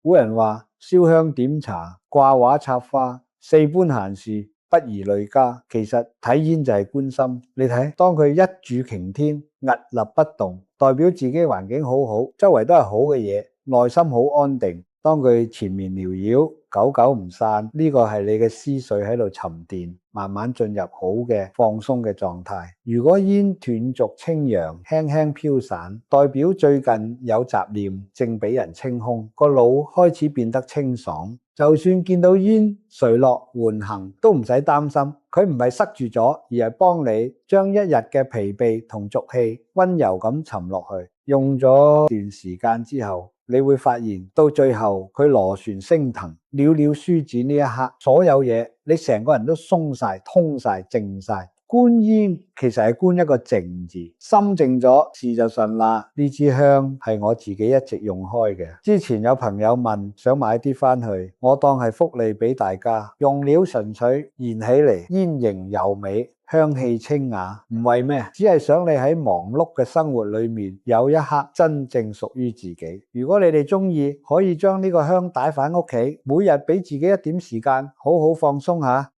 古人話燒香點茶、掛畫插花，四般閒事不宜累家。其實睇煙就係觀心，你睇，當佢一柱擎天，屹立不動，代表自己環境好好，周圍都係好嘅嘢，內心好安定。當佢纏綿繚繞，久久唔散，呢個係你嘅思緒喺度沉澱，慢慢進入好嘅放鬆嘅狀態。如果煙斷續清揚，輕輕飄散，代表最近有雜念，正俾人清空，個腦開始變得清爽。就算見到煙垂落緩行，都唔使擔心，佢唔係塞住咗，而係幫你將一日嘅疲憊同濁氣溫柔咁沉落去。用咗段時間之後，你會發現到最後佢螺旋升騰，了了書展呢一刻，所有嘢你成個人都鬆晒、通晒、靜晒。觀煙其實係觀一個靜字，心靜咗，事就順啦。呢支香係我自己一直用開嘅。之前有朋友問想買啲翻去，我當係福利俾大家。用料純粹，燃起嚟煙型柔美，香氣清雅，唔為咩，只係想你喺忙碌嘅生活裏面有一刻真正屬於自己。如果你哋中意，可以將呢個香帶返屋企，每日俾自己一點時間，好好放鬆下。